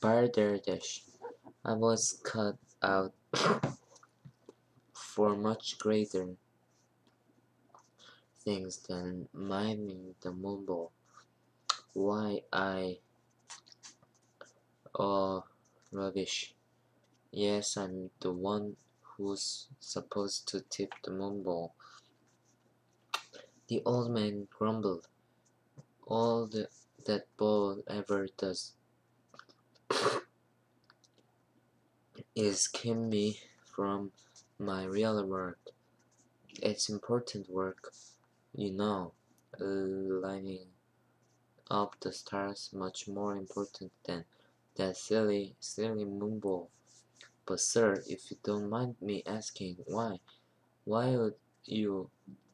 Balderdash. I was cut out for much greater things than miming the mumble. Why, oh, rubbish. Yes, I'm the one who's supposed to tip the mumble. The old man grumbled. All that ball ever does is keep me from my real work. It's important work, you know, lining up the stars, much more important than that silly mumble. But sir, if you don't mind me asking, why would you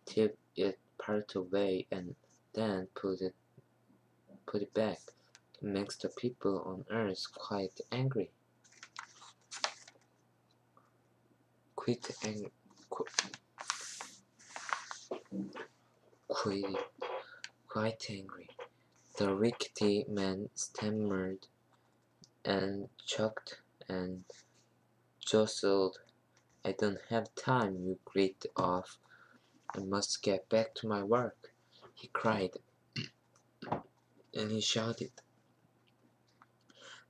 tip it part away and then put it back? It makes the people on earth quite angry. Quite angry. The rickety man stammered and choked and jostled. I don't have time, you great oaf. I must get back to my work, he cried, and he shouted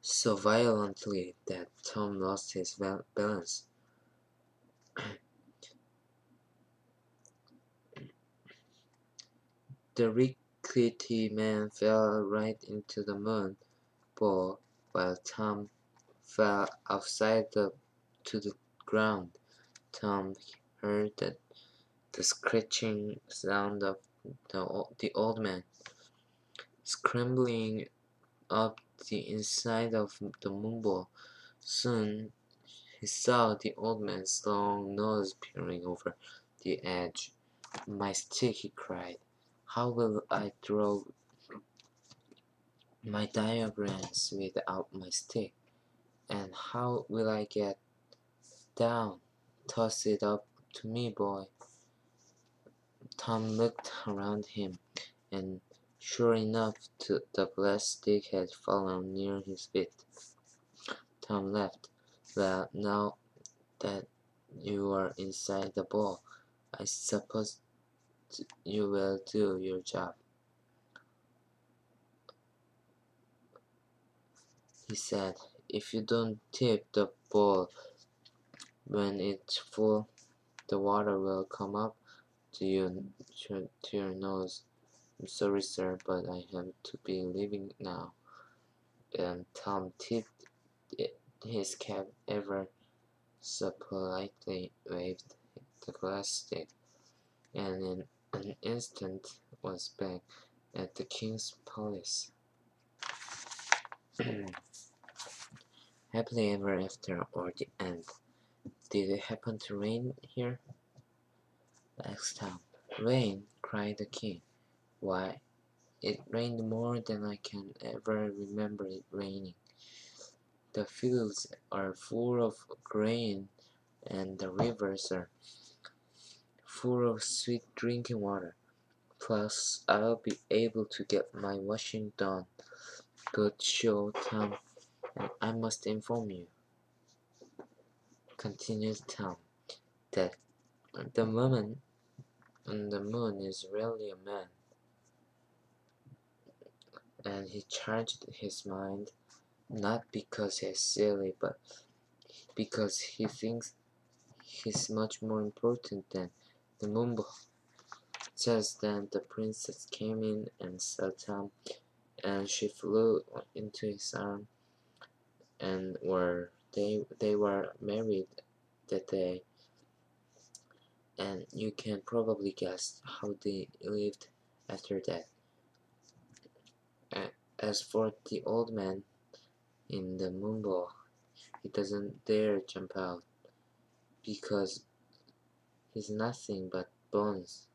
so violently that Tom lost his balance. The rickety man fell right into the moon ball, while Tom fell outside to the ground. Tom heard the screeching sound of the old man scrambling up the inside of the moonball. Soon he saw the old man's long nose peering over the edge. My stick, he cried. How will I draw my diagrams without my stick? And how will I get down? Toss it up to me, boy. Tom looked around him, and sure enough, the glass stick had fallen near his feet. Tom laughed. Well, now that you are inside the ball, I suppose you will do your job, he said. If you don't tip the ball when it's full, the water will come up to your nose. I'm sorry, sir, but I have to be leaving now. And Tom tipped his cap ever so politely, waved the glass stick, and in an instant was back at the King's Palace. Happily ever after, or the end. Did it happen to rain here? Asked Tom. Rain? Cried the king. Why, it rained more than I can ever remember it raining. The fields are full of grain, and the rivers are full of sweet drinking water. Plus, I'll be able to get my washing done. Good show, Tom, and I must inform you, continued Tom, that the woman on the moon is really a man. And he changed his mind, not because he's silly, but because he thinks he's much more important than the mumble. Just then the princess came in and saw Tom, and she flew into his arm, and they were married that day. And you can probably guess how they lived after that. As for the old man in the moonball, he doesn't dare jump out, because he's nothing but bones.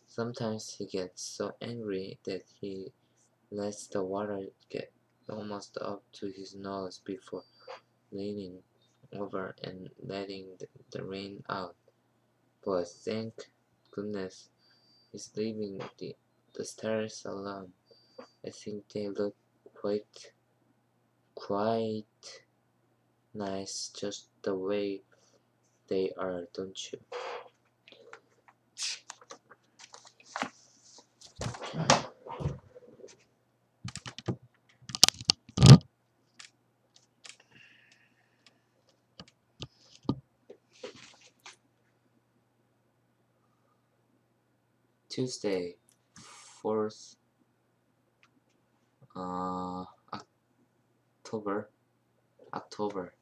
Sometimes he gets so angry that he lets the water get almost up to his nose before leaning over and letting the rain out. But thank goodness he's leaving the stars alone. I think they look quite quite nice just the way they are, don't you? Tuesday, 4th October.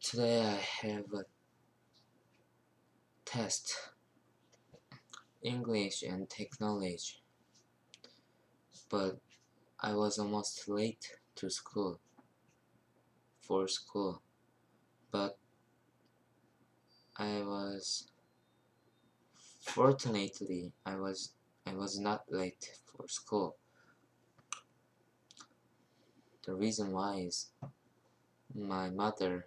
Today I have a test, English and technology, but I was almost late to school, but fortunately I was not late for school. The reason why is my mother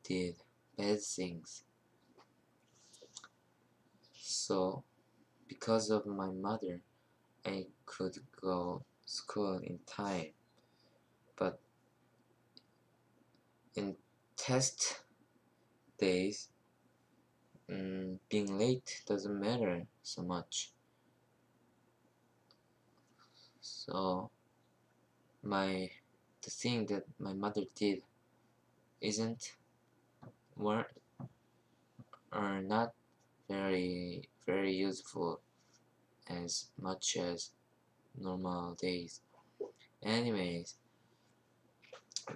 did bad things. So because of my mother, I could go to school in time. But in test days, being late doesn't matter so much. So the thing that my mother did are not very useful as much as normal days. Anyways,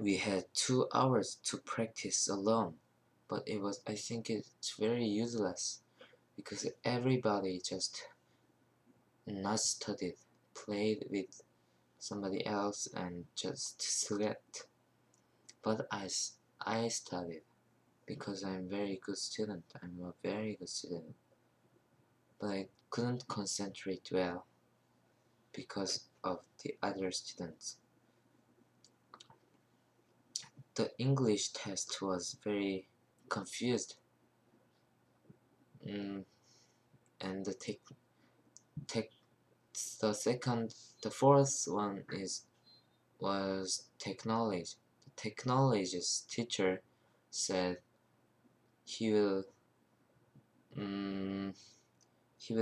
we had 2 hours to practice alone, but I think it's very useless because everybody just not studied, played with somebody else and just slept. But I studied because I'm a very good student. But I couldn't concentrate well because of the other students. The English test was very confused, and the fourth one was technology. The technologist teacher said he will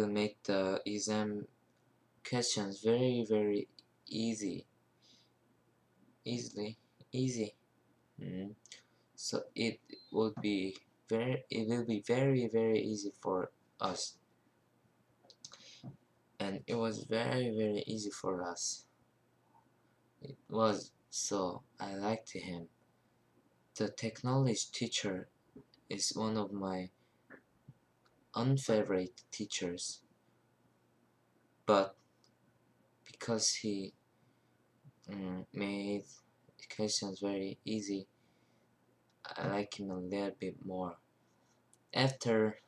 make the exam questions very easy. So it will be very easy for us, and it was very easy for us. It was, so I liked him. The technology teacher is one of my unfavorite teachers, but because he made questions very easy, I like him a little bit more. After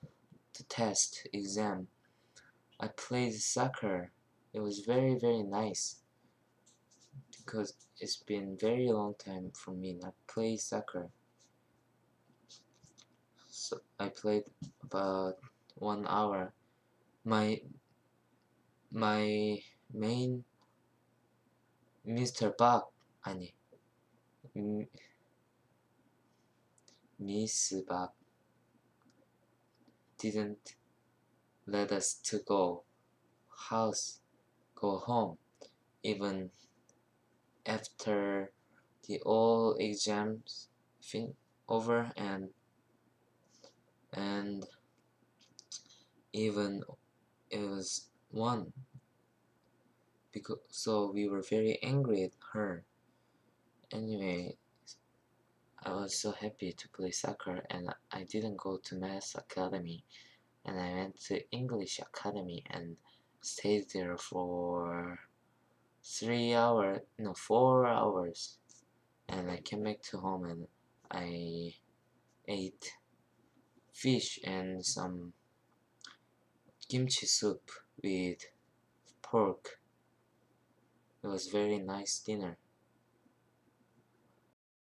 the test exam, I played soccer. It was very nice because it's been very long time for me not play soccer. So I played about 1 hour. My main Mr. Bak Miss Bak didn't let us to go home even after the all exams over, and even it was one, so we were very angry at her. Anyway, I was so happy to play soccer, and I didn't go to math academy, and I went to English academy and stayed there for 4 hours, and I came back to home and I ate fish and some kimchi soup with pork. It was very nice dinner.